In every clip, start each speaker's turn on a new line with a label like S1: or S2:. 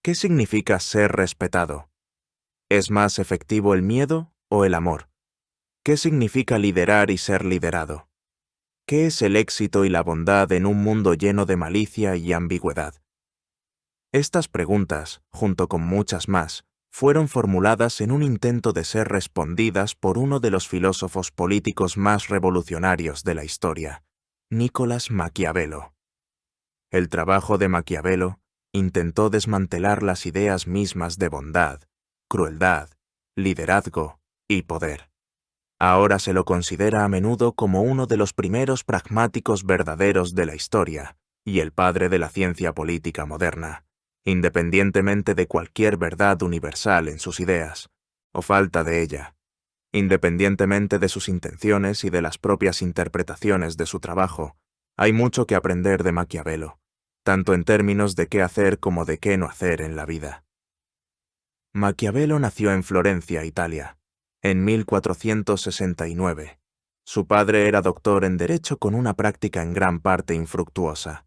S1: ¿Qué significa ser respetado? ¿Es más efectivo el miedo o el amor? ¿Qué significa liderar y ser liderado? ¿Qué es el éxito y la bondad en un mundo lleno de malicia y ambigüedad? Estas preguntas, junto con muchas más, fueron formuladas en un intento de ser respondidas por uno de los filósofos políticos más revolucionarios de la historia, Nicolás Maquiavelo. El trabajo de Maquiavelo intentó desmantelar las ideas mismas de bondad, crueldad, liderazgo y poder. Ahora se lo considera a menudo como uno de los primeros pragmáticos verdaderos de la historia y el padre de la ciencia política moderna, independientemente de cualquier verdad universal en sus ideas, o falta de ella, independientemente de sus intenciones y de las propias interpretaciones de su trabajo. Hay mucho que aprender de Maquiavelo, tanto en términos de qué hacer como de qué no hacer en la vida. Maquiavelo nació en Florencia, Italia, en 1469. Su padre era doctor en Derecho con una práctica en gran parte infructuosa.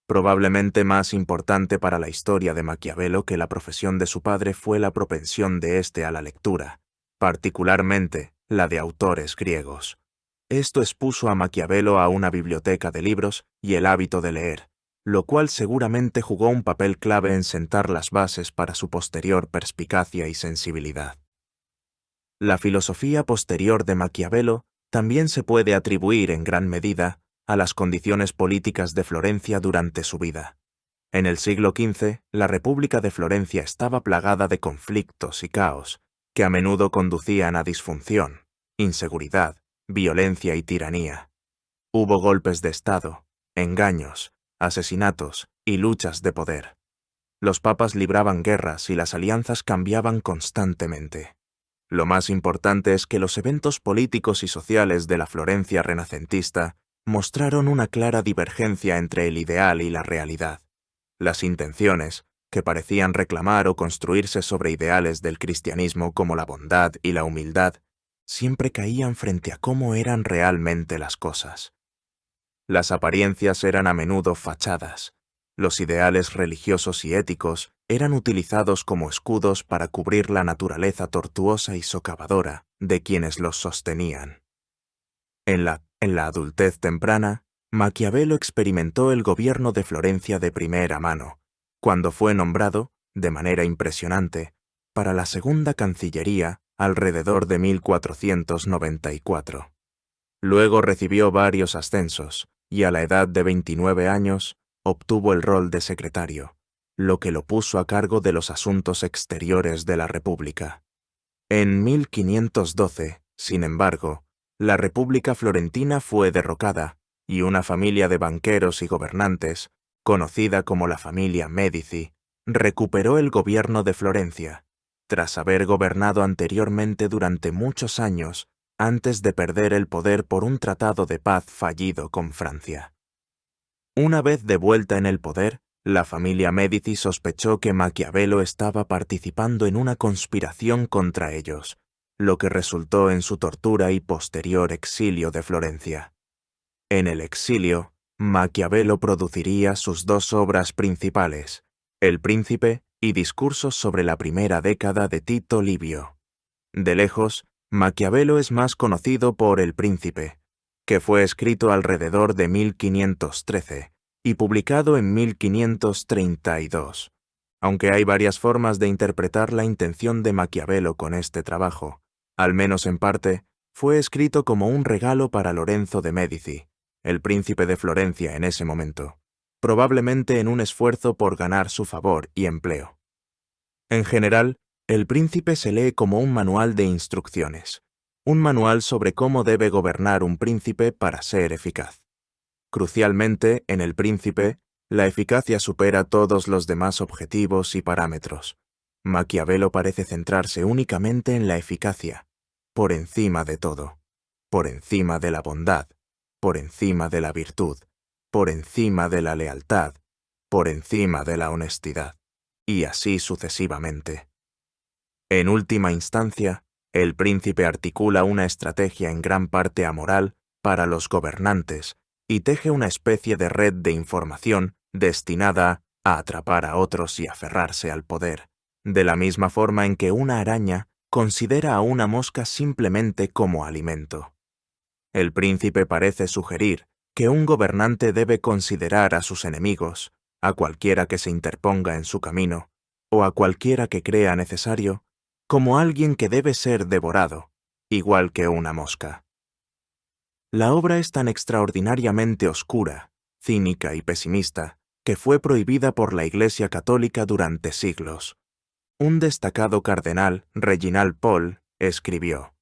S1: Probablemente más importante para la historia de Maquiavelo que la profesión de su padre fue la propensión de éste a la lectura, particularmente la de autores griegos. Esto expuso a Maquiavelo a una biblioteca de libros y el hábito de leer, lo cual seguramente jugó un papel clave en sentar las bases para su posterior perspicacia y sensibilidad. La filosofía posterior de Maquiavelo también se puede atribuir en gran medida a las condiciones políticas de Florencia durante su vida. En el siglo XV, la República de Florencia estaba plagada de conflictos y caos, que a menudo conducían a disfunción, inseguridad, violencia y tiranía. Hubo golpes de Estado, engaños, asesinatos y luchas de poder. Los papas libraban guerras y las alianzas cambiaban constantemente. Lo más importante es que los eventos políticos y sociales de la Florencia renacentista mostraron una clara divergencia entre el ideal y la realidad. Las intenciones, que parecían reclamar o construirse sobre ideales del cristianismo como la bondad y la humildad, siempre caían frente a cómo eran realmente las cosas. Las apariencias eran a menudo fachadas. Los ideales religiosos y éticos eran utilizados como escudos para cubrir la naturaleza tortuosa y socavadora de quienes los sostenían. En la adultez temprana, Maquiavelo experimentó el gobierno de Florencia de primera mano, cuando fue nombrado, de manera impresionante, para la segunda Cancillería alrededor de 1494. Luego recibió varios ascensos y a la edad de 29 años obtuvo el rol de secretario, lo que lo puso a cargo de los asuntos exteriores de la República. En 1512, sin embargo, la República Florentina fue derrocada y una familia de banqueros y gobernantes, conocida como la familia Médici, recuperó el gobierno de Florencia, tras haber gobernado anteriormente durante muchos años antes de perder el poder por un tratado de paz fallido con Francia. Una vez de vuelta en el poder, la familia Médici sospechó que Maquiavelo estaba participando en una conspiración contra ellos, lo que resultó en su tortura y posterior exilio de Florencia. En el exilio, Maquiavelo produciría sus dos obras principales, El Príncipe y Discursos sobre la primera década de Tito Livio. De lejos, Maquiavelo es más conocido por El Príncipe, que fue escrito alrededor de 1513 y publicado en 1532. Aunque hay varias formas de interpretar la intención de Maquiavelo con este trabajo, al menos en parte, fue escrito como un regalo para Lorenzo de Médici, el príncipe de Florencia en ese momento, probablemente en un esfuerzo por ganar su favor y empleo. En general, El Príncipe se lee como un manual de instrucciones, un manual sobre cómo debe gobernar un príncipe para ser eficaz. Crucialmente, en El Príncipe, la eficacia supera todos los demás objetivos y parámetros. Maquiavelo parece centrarse únicamente en la eficacia, por encima de todo, por encima de la bondad, por encima de la virtud, por encima de la lealtad, por encima de la honestidad, y así sucesivamente. En última instancia, El Príncipe articula una estrategia en gran parte amoral para los gobernantes y teje una especie de red de información destinada a atrapar a otros y aferrarse al poder, de la misma forma en que una araña considera a una mosca simplemente como alimento. El príncipe parece sugerir que un gobernante debe considerar a sus enemigos, a cualquiera que se interponga en su camino, o a cualquiera que crea necesario, como alguien que debe ser devorado, igual que una mosca. La obra es tan extraordinariamente oscura, cínica y pesimista, que fue prohibida por la Iglesia Católica durante siglos. Un destacado cardenal, Reginald Pole, escribió: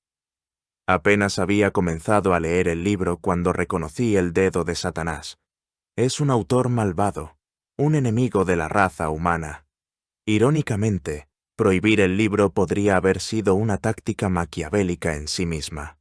S1: «Apenas había comenzado a leer el libro cuando reconocí el dedo de Satanás. Es un autor malvado, un enemigo de la raza humana». Irónicamente, prohibir el libro podría haber sido una táctica maquiavélica en sí misma.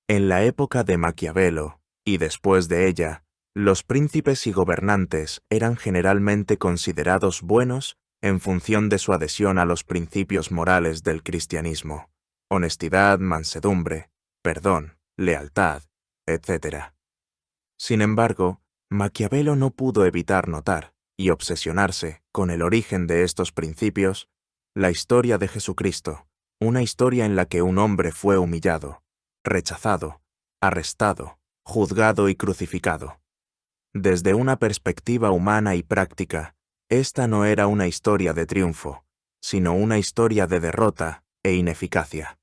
S1: En la época de Maquiavelo, y después de ella, los príncipes y gobernantes eran generalmente considerados buenos en función de su adhesión a los principios morales del cristianismo: honestidad, mansedumbre, perdón, lealtad, etc. Sin embargo, Maquiavelo no pudo evitar notar y obsesionarse con el origen de estos principios, la historia de Jesucristo, una historia en la que un hombre fue humillado, rechazado, arrestado, juzgado y crucificado. Desde una perspectiva humana y práctica, esta no era una historia de triunfo, sino una historia de derrota e ineficacia.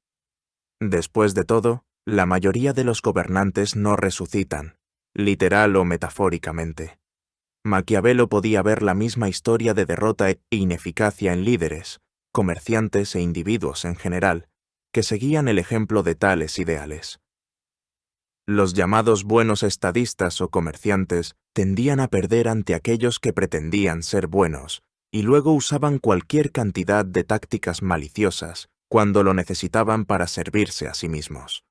S1: Después de todo, la mayoría de los gobernantes no resucitan, literal o metafóricamente. Maquiavelo podía ver la misma historia de derrota e ineficacia en líderes, comerciantes e individuos en general, que seguían el ejemplo de tales ideales. Los llamados buenos estadistas o comerciantes tendían a perder ante aquellos que pretendían ser buenos, y luego usaban cualquier cantidad de tácticas maliciosas cuando lo necesitaban para servirse a sí mismos.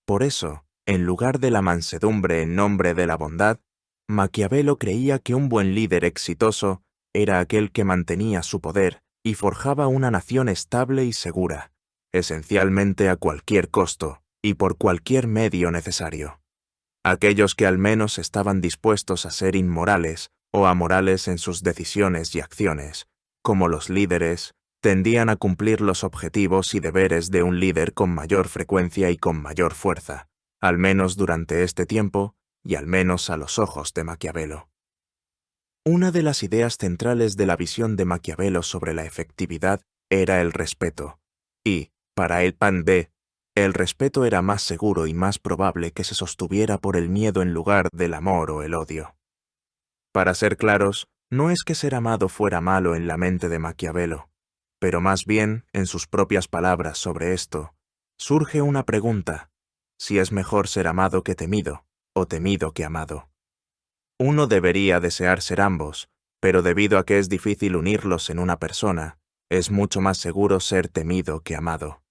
S1: Por eso, en lugar de la mansedumbre en nombre de la bondad, Maquiavelo creía que un buen líder exitoso era aquel que mantenía su poder y forjaba una nación estable y segura, esencialmente a cualquier costo y por cualquier medio necesario. Aquellos que al menos estaban dispuestos a ser inmorales o amorales en sus decisiones y acciones, como los líderes, tendían a cumplir los objetivos y deberes de un líder con mayor frecuencia y con mayor fuerza, al menos durante este tiempo y al menos a los ojos de Maquiavelo. Una de las ideas centrales de la visión de Maquiavelo sobre la efectividad era el respeto, y, para el Plan B, el respeto era más seguro y más probable que se sostuviera por el miedo en lugar del amor o el odio. Para ser claros, no es que ser amado fuera malo en la mente de Maquiavelo, pero más bien, en sus propias palabras sobre esto, surge una pregunta: si es mejor ser amado que temido, o temido que amado. Uno debería desear ser ambos, pero debido a que es difícil unirlos en una persona, es mucho más seguro ser temido que amado.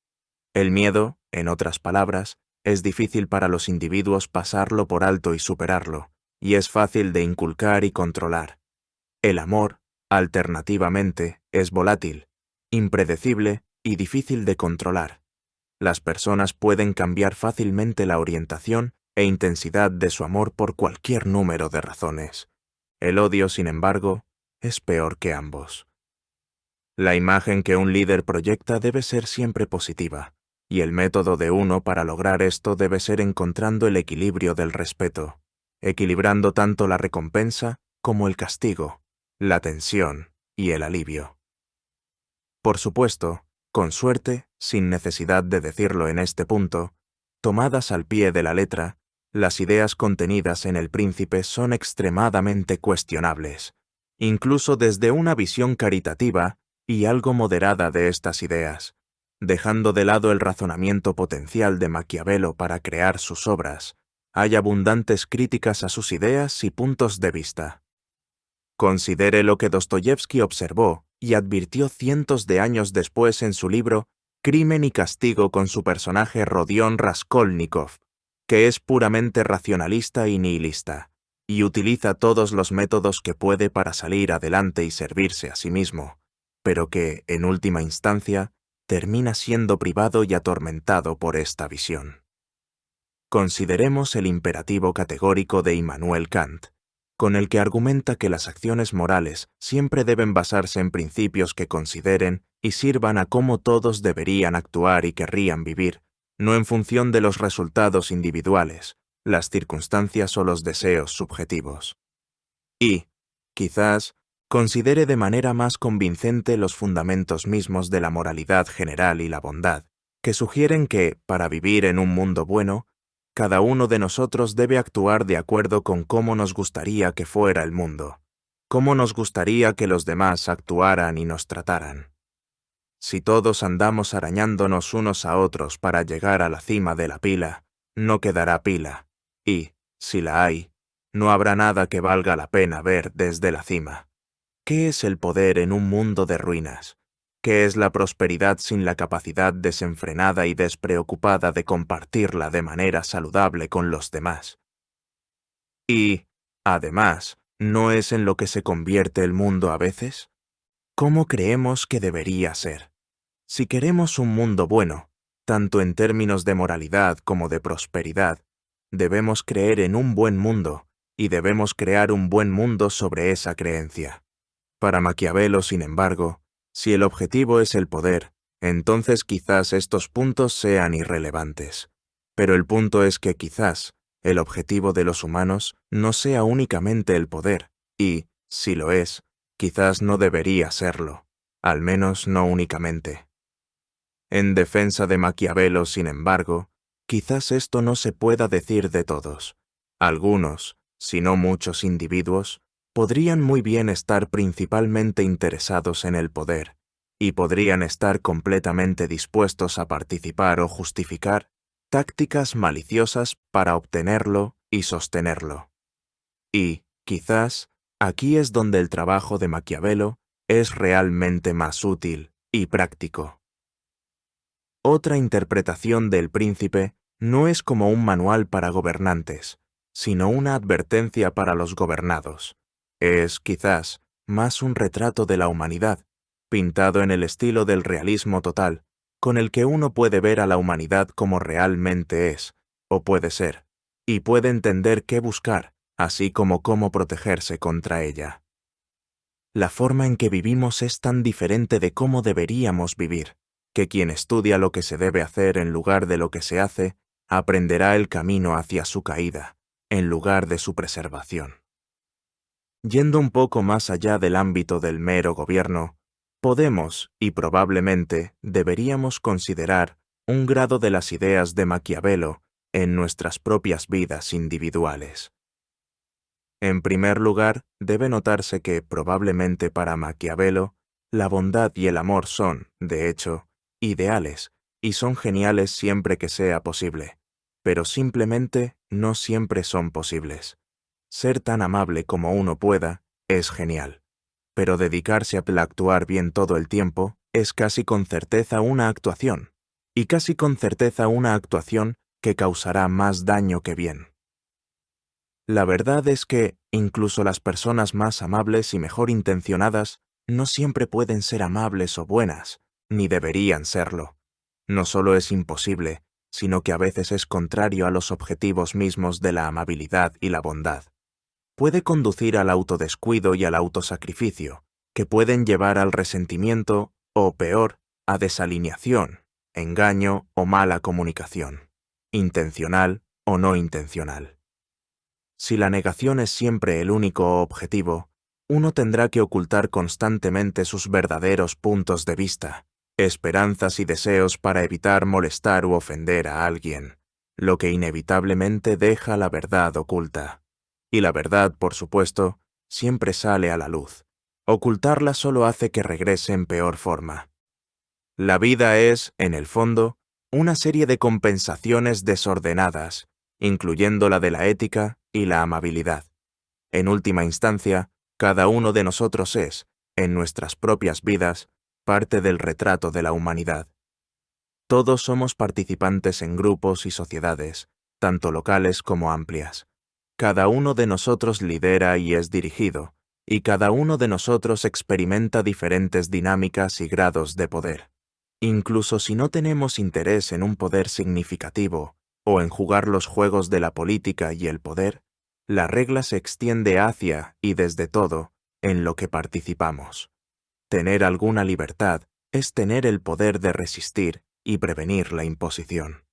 S1: El miedo, en otras palabras, es difícil para los individuos pasarlo por alto y superarlo, y es fácil de inculcar y controlar. El amor, alternativamente, es volátil, impredecible y difícil de controlar. Las personas pueden cambiar fácilmente la orientación e intensidad de su amor por cualquier número de razones. El odio, sin embargo, es peor que ambos. La imagen que un líder proyecta debe ser siempre positiva, y el método de uno para lograr esto debe ser encontrando el equilibrio del respeto, equilibrando tanto la recompensa como el castigo, la tensión y el alivio. Por supuesto, con suerte, sin necesidad de decirlo en este punto, tomadas al pie de la letra, las ideas contenidas en El Príncipe son extremadamente cuestionables, incluso desde una visión caritativa y algo moderada de estas ideas, dejando de lado el razonamiento potencial de Maquiavelo para crear sus obras. Hay abundantes críticas a sus ideas y puntos de vista. Considere lo que Dostoyevsky observó y advirtió cientos de años después en su libro Crimen y Castigo con su personaje Rodion Raskolnikov, que es puramente racionalista y nihilista, y utiliza todos los métodos que puede para salir adelante y servirse a sí mismo, pero que, en última instancia, termina siendo privado y atormentado por esta visión. Consideremos el imperativo categórico de Immanuel Kant. con el que argumenta que las acciones morales siempre deben basarse en principios que consideren y sirvan a cómo todos deberían actuar y querrían vivir, no en función de los resultados individuales, las circunstancias o los deseos subjetivos. Y, quizás, considere de manera más convincente los fundamentos mismos de la moralidad general y la bondad, que sugieren que, para vivir en un mundo bueno, cada uno de nosotros debe actuar de acuerdo con cómo nos gustaría que fuera el mundo, cómo nos gustaría que los demás actuaran y nos trataran. Si todos andamos arañándonos unos a otros para llegar a la cima de la pila, no quedará pila, y, si la hay, no habrá nada que valga la pena ver desde la cima. ¿Qué es el poder en un mundo de ruinas? ¿Qué es la prosperidad sin la capacidad desenfrenada y despreocupada de compartirla de manera saludable con los demás? Y, además, ¿no es en lo que se convierte el mundo a veces? ¿Cómo creemos que debería ser? Si queremos un mundo bueno, tanto en términos de moralidad como de prosperidad, debemos creer en un buen mundo, y debemos crear un buen mundo sobre esa creencia. Para Maquiavelo, sin embargo, si el objetivo es el poder, entonces quizás estos puntos sean irrelevantes. Pero el punto es que quizás el objetivo de los humanos no sea únicamente el poder, y, si lo es, quizás no debería serlo, al menos no únicamente. En defensa de Maquiavelo, sin embargo, quizás esto no se pueda decir de todos. Algunos, si no muchos individuos, podrían muy bien estar principalmente interesados en el poder, y podrían estar completamente dispuestos a participar o justificar tácticas maliciosas para obtenerlo y sostenerlo. Y, quizás, aquí es donde el trabajo de Maquiavelo es realmente más útil y práctico. Otra interpretación del Príncipe no es como un manual para gobernantes, sino una advertencia para los gobernados. Es, quizás, más un retrato de la humanidad, pintado en el estilo del realismo total, con el que uno puede ver a la humanidad como realmente es, o puede ser, y puede entender qué buscar, así como cómo protegerse contra ella. La forma en que vivimos es tan diferente de cómo deberíamos vivir, que quien estudia lo que se debe hacer en lugar de lo que se hace, aprenderá el camino hacia su caída, en lugar de su preservación. Yendo un poco más allá del ámbito del mero gobierno, podemos, y probablemente deberíamos considerar, un grado de las ideas de Maquiavelo en nuestras propias vidas individuales. En primer lugar, debe notarse que, probablemente para Maquiavelo, la bondad y el amor son, de hecho, ideales, y son geniales siempre que sea posible, pero simplemente no siempre son posibles. Ser tan amable como uno pueda es genial, pero dedicarse a actuar bien todo el tiempo es casi con certeza una actuación, y casi con certeza una actuación que causará más daño que bien. La verdad es que, incluso las personas más amables y mejor intencionadas no siempre pueden ser amables o buenas, ni deberían serlo. No solo es imposible, sino que a veces es contrario a los objetivos mismos de la amabilidad y la bondad. Puede conducir al autodescuido y al autosacrificio, que pueden llevar al resentimiento o, peor, a desalineación, engaño o mala comunicación, intencional o no intencional. Si la negación es siempre el único objetivo, uno tendrá que ocultar constantemente sus verdaderos puntos de vista, esperanzas y deseos para evitar molestar u ofender a alguien, lo que inevitablemente deja la verdad oculta. Y la verdad, por supuesto, siempre sale a la luz. Ocultarla solo hace que regrese en peor forma. La vida es, en el fondo, una serie de compensaciones desordenadas, incluyendo la de la ética y la amabilidad. En última instancia, cada uno de nosotros es, en nuestras propias vidas, parte del retrato de la humanidad. Todos somos participantes en grupos y sociedades, tanto locales como amplias. Cada uno de nosotros lidera y es dirigido, y cada uno de nosotros experimenta diferentes dinámicas y grados de poder. Incluso si no tenemos interés en un poder significativo o en jugar los juegos de la política y el poder, La regla se extiende hacia y desde todo en lo que participamos. Tener alguna libertad es tener el poder de resistir y prevenir la imposición.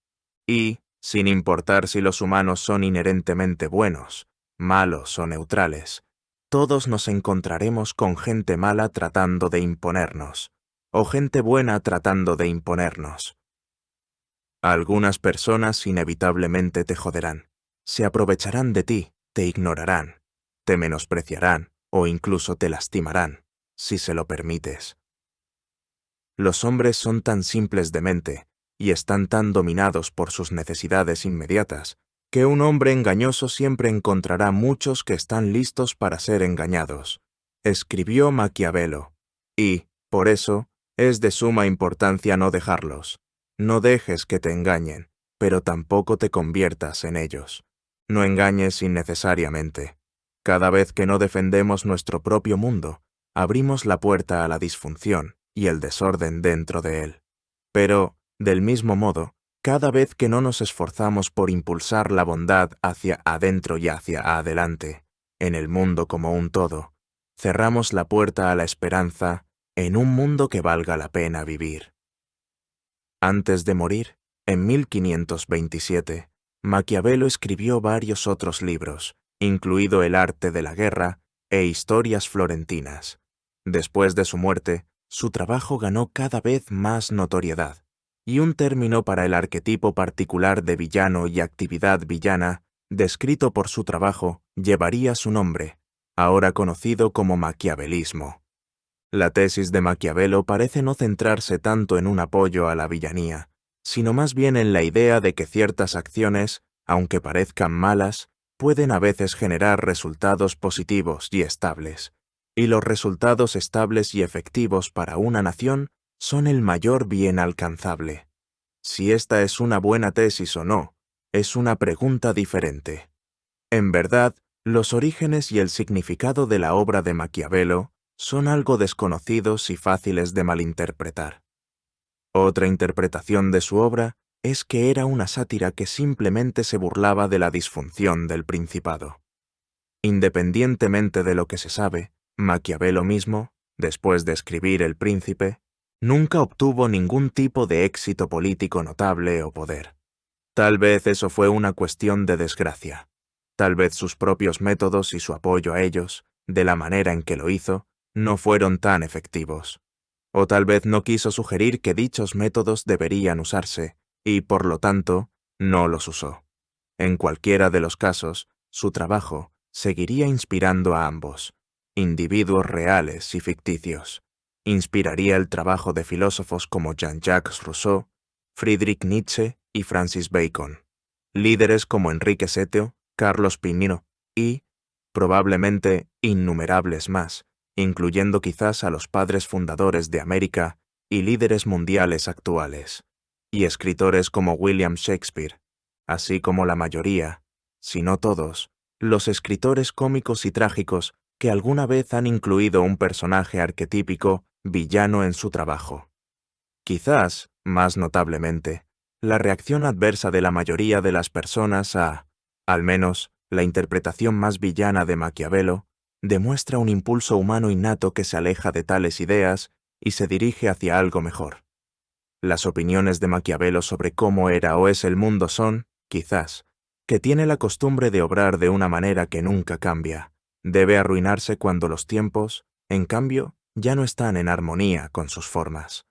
S1: Y, sin importar si los humanos son inherentemente buenos, malos o neutrales, todos nos encontraremos con gente mala tratando de imponernos, o gente buena tratando de imponernos. Algunas personas inevitablemente te joderán, se aprovecharán de ti, te ignorarán, te menospreciarán o incluso te lastimarán, si se lo permites. Los hombres son tan simples de mente y están tan dominados por sus necesidades inmediatas, que un hombre engañoso siempre encontrará muchos que están listos para ser engañados, escribió Maquiavelo, y, por eso, es de suma importancia no dejarlos. No dejes que te engañen, pero tampoco te conviertas en ellos. No engañes innecesariamente. Cada vez que no defendemos nuestro propio mundo, abrimos la puerta a la disfunción y el desorden dentro de él. Pero, del mismo modo, cada vez que no nos esforzamos por impulsar la bondad hacia adentro y hacia adelante, en el mundo como un todo, cerramos la puerta a la esperanza en un mundo que valga la pena vivir. Antes de morir, en 1527, Maquiavelo escribió varios otros libros, incluido El arte de la guerra e Historias florentinas. Después de su muerte, su trabajo ganó cada vez más notoriedad, y un término para el arquetipo particular de villano y actividad villana, descrito por su trabajo, llevaría su nombre, ahora conocido como maquiavelismo. La tesis de Maquiavelo parece no centrarse tanto en un apoyo a la villanía, sino más bien en la idea de que ciertas acciones, aunque parezcan malas, pueden a veces generar resultados positivos y estables, y los resultados estables y efectivos para una nación son el mayor bien alcanzable. Si esta es una buena tesis o no, es una pregunta diferente. En verdad, los orígenes y el significado de la obra de Maquiavelo son algo desconocidos y fáciles de malinterpretar. Otra interpretación de su obra es que era una sátira que simplemente se burlaba de la disfunción del principado. Independientemente de lo que se sabe, Maquiavelo mismo, después de escribir El Príncipe, nunca obtuvo ningún tipo de éxito político notable o poder. Tal vez eso fue una cuestión de desgracia. Tal vez sus propios métodos y su apoyo a ellos, de la manera en que lo hizo, no fueron tan efectivos. O tal vez no quiso sugerir que dichos métodos deberían usarse, y por lo tanto, no los usó. En cualquiera de los casos, su trabajo seguiría inspirando a ambos, individuos reales y ficticios. Inspiraría el trabajo de filósofos como Jean-Jacques Rousseau, Friedrich Nietzsche y Francis Bacon, líderes como Enrique Seteo, Carlos Pinino y, probablemente, innumerables más, incluyendo quizás a los padres fundadores de América y líderes mundiales actuales, y escritores como William Shakespeare, así como la mayoría, si no todos, los escritores cómicos y trágicos que alguna vez han incluido un personaje arquetípico villano en su trabajo. Quizás, más notablemente, la reacción adversa de la mayoría de las personas al menos, la interpretación más villana de Maquiavelo, demuestra un impulso humano innato que se aleja de tales ideas y se dirige hacia algo mejor. Las opiniones de Maquiavelo sobre cómo era o es el mundo son, quizás, que tiene la costumbre de obrar de una manera que nunca cambia. Debe arruinarse cuando los tiempos, en cambio, ya no están en armonía con sus formas.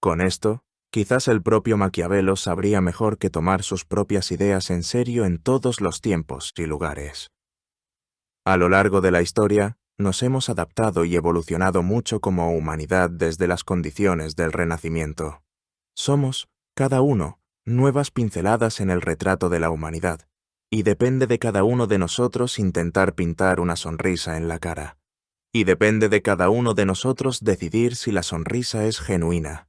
S1: Con esto, quizás el propio Maquiavelo sabría mejor que tomar sus propias ideas en serio en todos los tiempos y lugares. A lo largo de la historia, nos hemos adaptado y evolucionado mucho como humanidad desde las condiciones del Renacimiento. Somos, cada uno, nuevas pinceladas en el retrato de la humanidad, y depende de cada uno de nosotros intentar pintar una sonrisa en la cara. Y depende de cada uno de nosotros decidir si la sonrisa es genuina,